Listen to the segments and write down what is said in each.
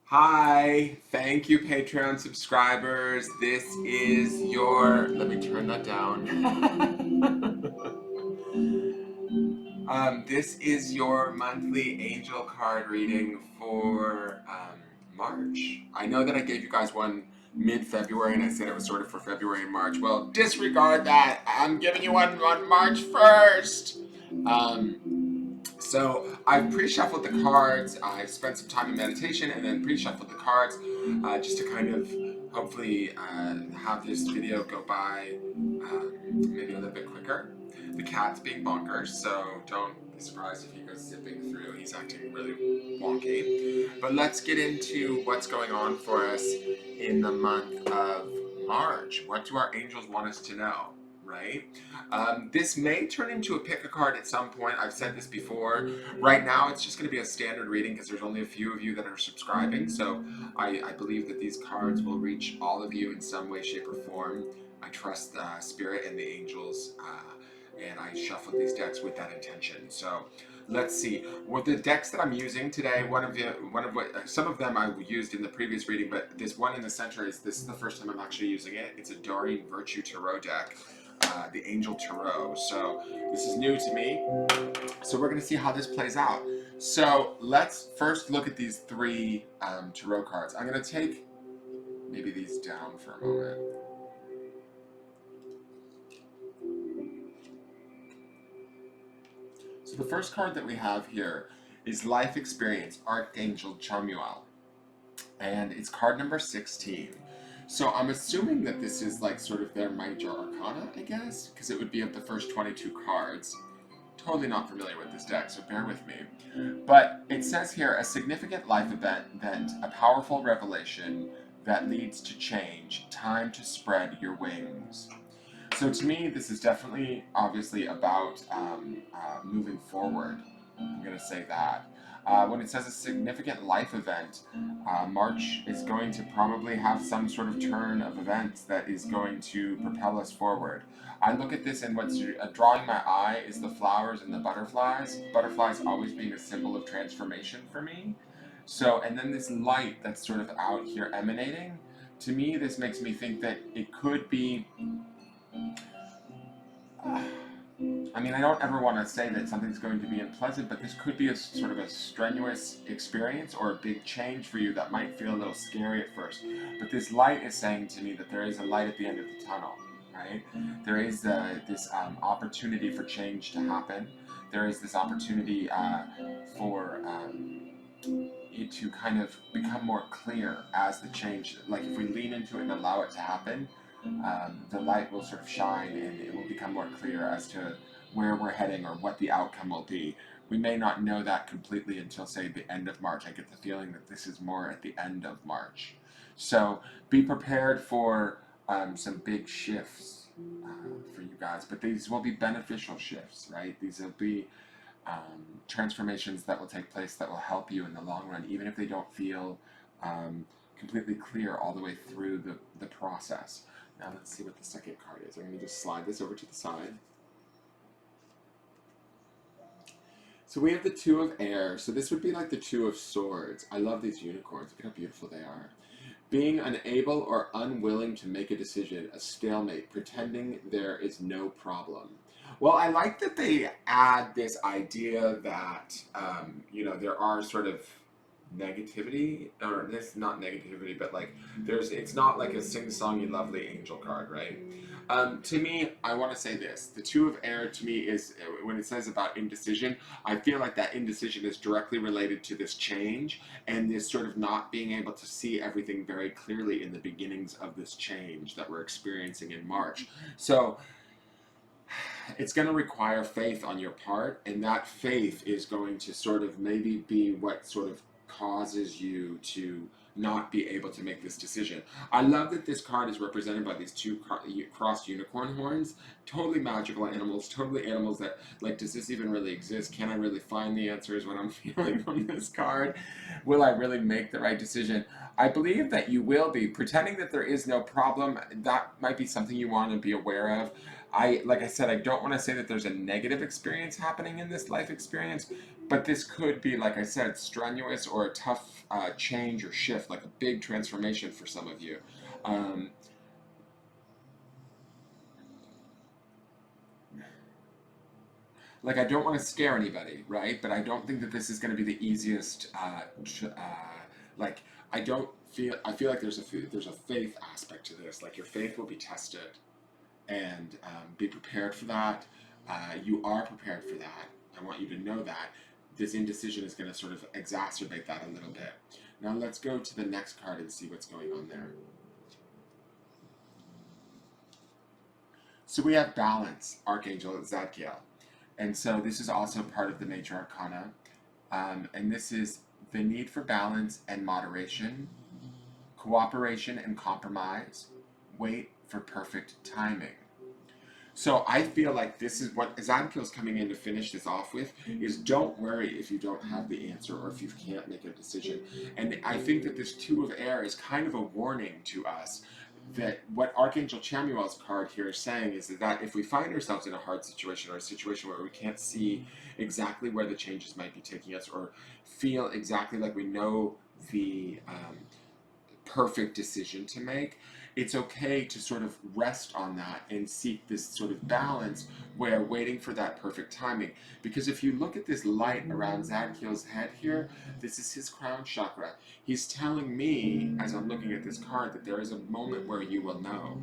Hi, thank you, Patreon subscribers. This is your. Let me turn that down. This is your monthly angel card reading for March. I know that I gave you guys one mid-February and I said it was sort of for February and March. Well, disregard that. I'm giving you one on March 1st. So I've pre-shuffled the cards. I've spent some time in meditation and then pre-shuffled the cards just to kind of hopefully have this video go by maybe a little bit quicker. The cat's being bonkers, so don't be surprised if he goes zipping through. He's acting really wonky. But let's get into what's going on for us in the month of March. What do our angels want us to know? Right? This may turn into a pick a card at some point. I've said this before. Right now, it's just going to be a standard reading because there's only a few of you that are subscribing. So I believe that these cards will reach all of you in some way, shape, or form. I trust the spirit and the angels, and I shuffled these decks with that intention. So let's see. Well, the decks that I'm using today, some of them I used in the previous reading, but this one in the center is the first time I'm actually using it. It's a Doreen Virtue Tarot deck. The Angel Tarot. So this is new to me. So we're going to see how this plays out. So let's first look at these three tarot cards. I'm going to take maybe these down for a moment. So the first card that we have here is Life Experience, Archangel Chamuel. And it's card number 16. So I'm assuming that this is like sort of their major arcana, I guess, because it would be of the first 22 cards. Totally not familiar with this deck, so bear with me. But it says here a significant life event, a powerful revelation that leads to change, time to spread your wings. So to me, this is definitely, obviously, about moving forward. I'm going to say that. When it says a significant life event, March is going to probably have some sort of turn of events that is going to propel us forward. I look at this and what's drawing my eye is the flowers and the butterflies. Butterflies always being a symbol of transformation for me. So, and then this light that's sort of out here emanating. To me, this makes me think that it could be I mean, I don't ever want to say that something's going to be unpleasant, but this could be a sort of a strenuous experience or a big change for you that might feel a little scary at first. But this light is saying to me that there is a light at the end of the tunnel, right? There is this opportunity for change to happen. There is this opportunity for it to kind of become more clear as the change, like if we lean into it and allow it to happen, the light will sort of shine and it will become more clear as to where we're heading or what the outcome will be. We may not know that completely until, say, the end of March. I get the feeling that this is more at the end of March. So be prepared for some big shifts for you guys, but these will be beneficial shifts, right? These will be transformations that will take place that will help you in the long run, even if they don't feel completely clear all the way through the process. Now let's see what the second card is. I'm going to just slide this over to the side. So we have the Two of Air. So this would be like the Two of Swords. I love these unicorns. Look at how beautiful they are. Being unable or unwilling to make a decision, a stalemate, pretending there is no problem. Well, I like that they add this idea that, there are sort of negativity, or this, not negativity, but like it's not like a sing-songy, lovely angel card, right? To me, I want to say this. The Two of Air, to me, is, when it says about indecision, I feel like that indecision is directly related to this change and this sort of not being able to see everything very clearly in the beginnings of this change that we're experiencing in March. So it's going to require faith on your part, and that faith is going to sort of maybe be what sort of causes you to not be able to make this decision. I love that this card is represented by these two crossed unicorn horns. Totally magical animals, totally animals that, like, does this even really exist? Can I really find the answers when I'm feeling from this card? Will I really make the right decision? I believe that you will be. Pretending that there is no problem, that might be something you want to be aware of. like I said, I don't want to say that there's a negative experience happening in this life experience, but this could be, like I said, strenuous or a tough change or shift, like a big transformation for some of you. Um, like I don't want to scare anybody, right? But I don't think that this is going to be the easiest. Like I don't feel. I feel like there's a faith aspect to this. Like your faith will be tested, and be prepared for that. You are prepared for that. I want you to know that this indecision is going to sort of exacerbate that a little bit. Now let's go to the next card and see what's going on there. So we have balance, Archangel Zadkiel. And so this is also part of the major arcana. And this is the need for balance and moderation, cooperation and compromise, wait for perfect timing. So I feel like this is what Zadkiel's coming in to finish this off with, is don't worry if you don't have the answer or if you can't make a decision. And I think that this Two of Air is kind of a warning to us that what Archangel Chamuel's card here is saying is that if we find ourselves in a hard situation or a situation where we can't see exactly where the changes might be taking us or feel exactly like we know the perfect decision to make, it's okay to sort of rest on that and seek this sort of balance where waiting for that perfect timing. Because if you look at this light around Zadkiel's head here, this is his crown chakra. He's telling me, as I'm looking at this card, that there is a moment where you will know.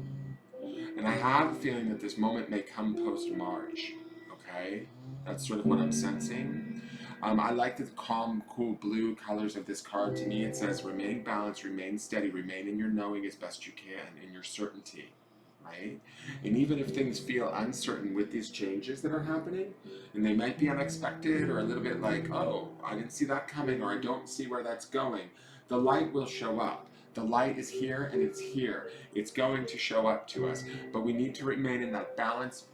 And I have a feeling that this moment may come post-March, okay? That's sort of what I'm sensing. I like the calm, cool blue colors of this card. To me, it says remain balanced, remain steady, remain in your knowing as best you can, in your certainty, right? And even if things feel uncertain with these changes that are happening, and they might be unexpected or a little bit like, oh, I didn't see that coming, or I don't see where that's going, the light will show up. The light is here and it's here. It's going to show up to us, but we need to remain in that balance.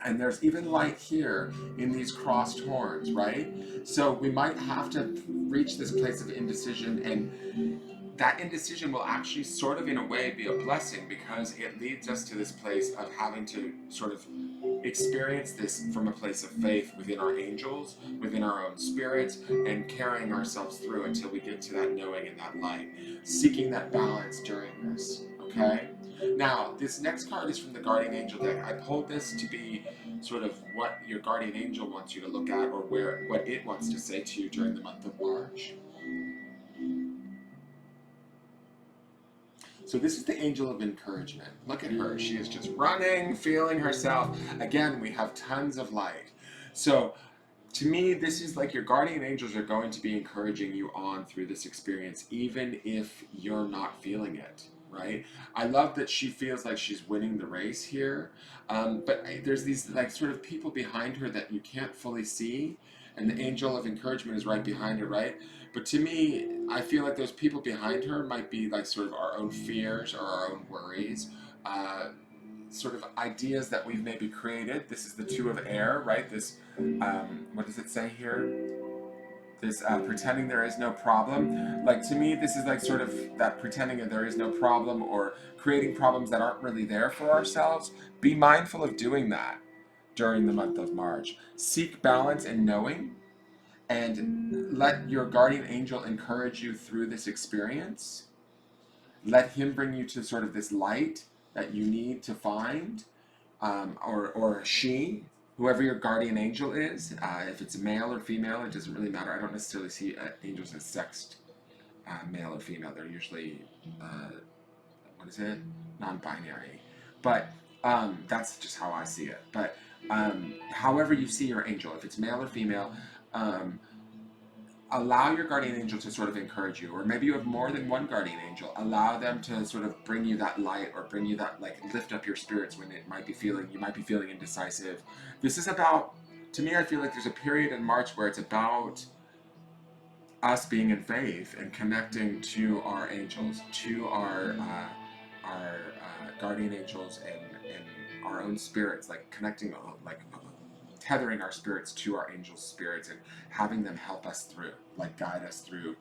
And there's even light here in these crossed horns, right? So we might have to reach this place of indecision, and that indecision will actually sort of in a way be a blessing because it leads us to this place of having to sort of experience this from a place of faith within our angels, within our own spirits, and carrying ourselves through until we get to that knowing and that light, seeking that balance during this, okay? Now, this next card is from the Guardian Angel deck. I pulled this to be sort of what your Guardian Angel wants you to look at or what it wants to say to you during the month of March. So this is the angel of encouragement. Look at her. She is just running, feeling herself. Again, we have tons of light. So to me, this is like your guardian angels are going to be encouraging you on through this experience, even if you're not feeling it, right? I love that she feels like she's winning the race here, but there's these like sort of people behind her that you can't fully see, and the angel of encouragement is right behind her, right? But to me, I feel like those people behind her might be like sort of our own fears or our own worries. Uh, Sort of ideas that we've maybe created. This is the Two of Air, right? This, what does it say here? This pretending there is no problem. Like to me, this is like sort of that pretending that there is no problem or creating problems that aren't really there for ourselves. Be mindful of doing that during the month of March. Seek balance and knowing, and let your guardian angel encourage you through this experience. Let him bring you to sort of this light that you need to find, or she, whoever your guardian angel is. If it's male or female, it doesn't really matter. I don't necessarily see angels as sexed, male or female. They're usually, what is it? Non-binary. But that's just how I see it. But however you see your angel, if it's male or female, um, allow your guardian angel to sort of encourage you, or maybe you have more than one guardian angel. Allow them to sort of bring you that light, or bring you that, like, lift up your spirits when you might be feeling indecisive. This is about, to me, I feel like there's a period in March where it's about us being in faith and connecting to our angels, to our guardian angels, and our own spirits, like connecting, like tethering our spirits to our angels' spirits and having them help us through, like guide us through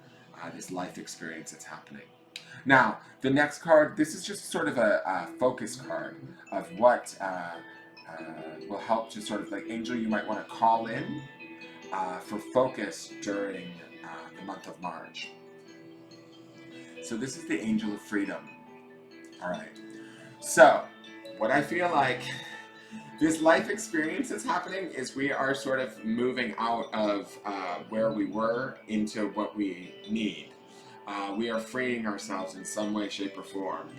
this life experience that's happening. Now, the next card, this is just sort of a focus card of what will help to sort of like angel you might want to call in for focus during the month of March. So this is the angel of freedom. All right. So what I feel like this life experience that's happening is we are sort of moving out of where we were into what we need. We are freeing ourselves in some way, shape, or form.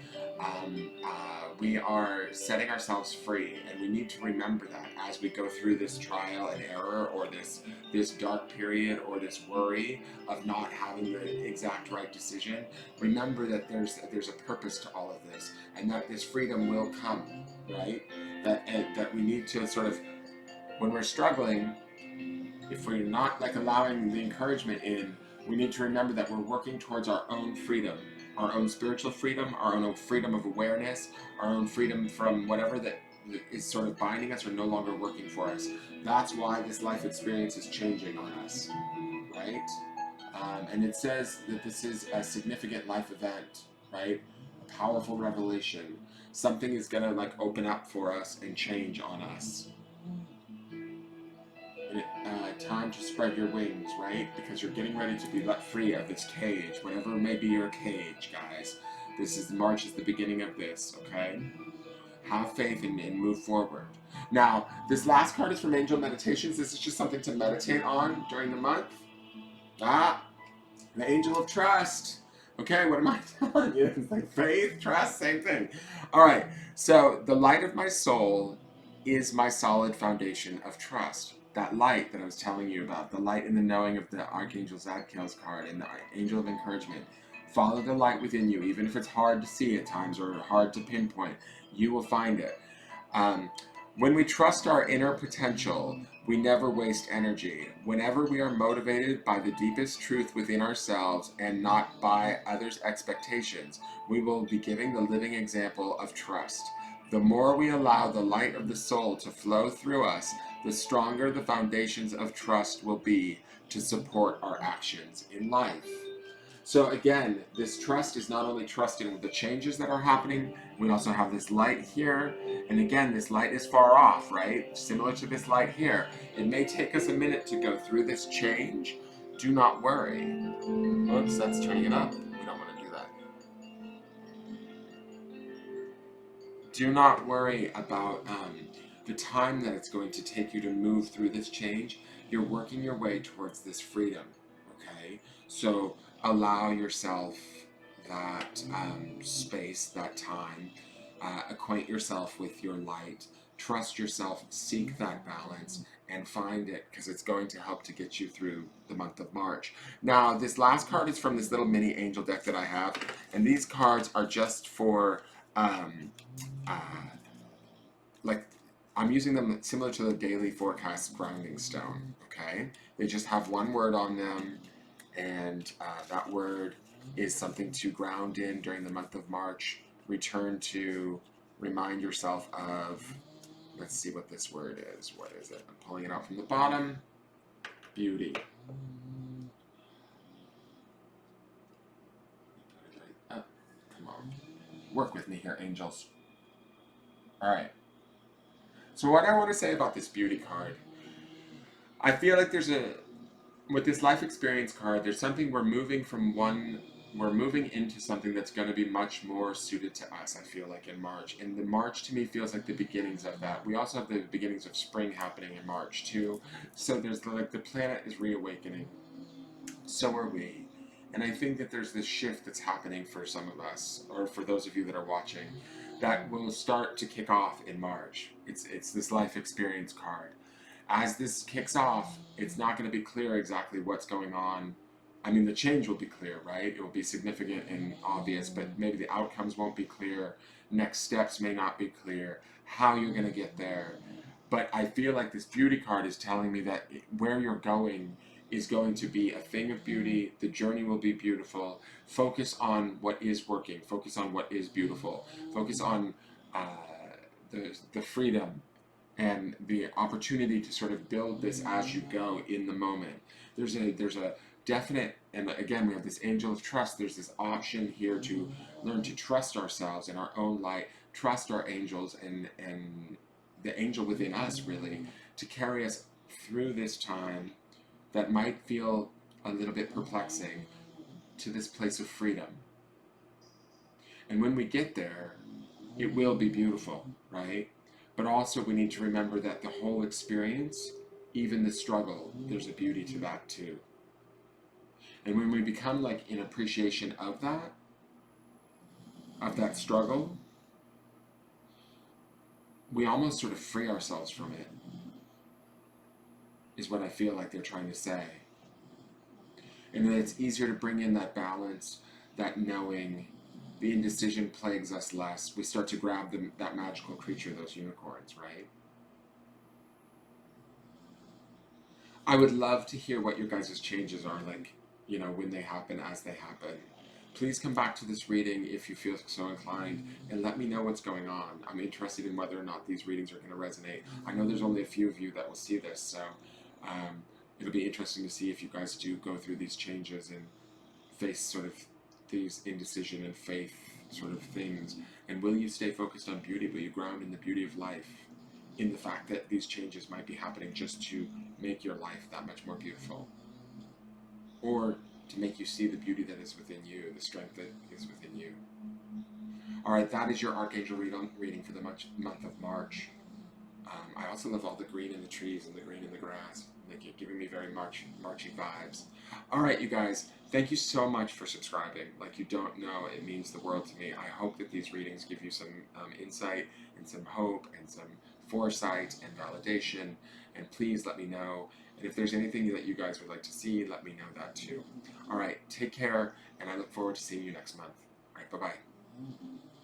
We are setting ourselves free, and we need to remember that as we go through this trial and error, or this dark period, or this worry of not having the exact right decision. Remember that there's a purpose to all of this, and that this freedom will come, right? That we need to sort of, when we're struggling, if we're not like allowing the encouragement in, we need to remember that we're working towards our own freedom, our own spiritual freedom, our own freedom of awareness, our own freedom from whatever that is sort of binding us or no longer working for us. That's why this life experience is changing on us, right? And it says that this is a significant life event, right? A powerful revelation. Something is gonna like open up for us and change on us. Time to spread your wings, right? Because you're getting ready to be let free of this cage, whatever may be your cage, guys. March is the beginning of this, okay? Have faith and move forward. Now, this last card is from Angel Meditations. This is just something to meditate on during the month. The Angel of Trust. Okay, what am I telling you? It's like faith, trust, same thing. All right, so the light of my soul is my solid foundation of trust. That light that I was telling you about, the light in the knowing of the Archangel Zadkiel's card and the Angel of Encouragement. Follow the light within you, even if it's hard to see at times or hard to pinpoint, you will find it. When we trust our inner potential, we never waste energy. Whenever we are motivated by the deepest truth within ourselves and not by others' expectations, we will be giving the living example of trust. The more we allow the light of the soul to flow through us, the stronger the foundations of trust will be to support our actions in life. So again, this trust is not only trusting the changes that are happening, we also have this light here, and again, this light is far off, right? Similar to this light here. It may take us a minute to go through this change. Do not worry. Oops, that's turning it up. We don't want to do that. Do not worry about the time that it's going to take you to move through this change. You're working your way towards this freedom, okay? So allow yourself that space, that time. Acquaint yourself with your light. Trust yourself. Seek that balance and find it, because it's going to help to get you through the month of March. Now, this last card is from this little mini angel deck that I have, and these cards are just for like, I'm using them similar to the daily forecast grounding stone, okay? They just have one word on them, and that word is something to ground in during the month of March. Return to, remind yourself of, let's see what this word is. What is it? I'm pulling it out from the bottom. Beauty. Oh, come on. Work with me here, angels. All right. So what I want to say about this beauty card, I feel like with this life experience card, there's something we're moving into something that's going to be much more suited to us, I feel like, in March. And the March to me feels like the beginnings of that. We also have the beginnings of spring happening in March too. So there's the planet is reawakening. So are we. And I think that there's this shift that's happening for some of us, or for those of you that are watching, that will start to kick off in March. It's this life experience card. As this kicks off, it's not going to be clear exactly what's going on. I mean, the change will be clear, right? It will be significant and obvious, but maybe the outcomes won't be clear. Next steps may not be clear. How you're going to get there. But I feel like this beauty card is telling me that where you're going is going to be a thing of beauty. The journey will be beautiful. Focus on what is working. Focus on what is beautiful. Focus on the freedom and the opportunity to sort of build this as you go in the moment. There's a definite, and again, we have this angel of trust. There's this option here to learn to trust ourselves in our own light, trust our angels, and the angel within us, really, to carry us through this time that might feel a little bit perplexing to this place of freedom. And when we get there, it will be beautiful, right? But also, we need to remember that the whole experience, even the struggle, there's a beauty to that too. And when we become like in appreciation of that struggle, we almost sort of free ourselves from it, is what I feel like they're trying to say. And then it's easier to bring in that balance, that knowing. The indecision plagues us less. We start to grab that magical creature, those unicorns, right? I would love to hear what your guys' changes are, like, when they happen, as they happen. Please come back to this reading if you feel so inclined, and let me know what's going on. I'm interested in whether or not these readings are going to resonate. I know there's only a few of you that will see this, so it'll be interesting to see if you guys do go through these changes and face sort of these indecision and faith sort of things. And will you stay focused on beauty? Will you ground in the beauty of life? In the fact that these changes might be happening just to make your life that much more beautiful, or to make you see the beauty that is within you, the strength that is within you. All right, that is your Archangel reading for the month of March. I also love all the green in the trees and the green in the grass. They're giving me very Marchy vibes. All right, you guys, thank you so much for subscribing. Like, you don't know, it means the world to me. I hope that these readings give you some insight and some hope and some foresight and validation. And please let me know. And if there's anything that you guys would like to see, let me know that too. All right, take care, and I look forward to seeing you next month. All right, bye-bye.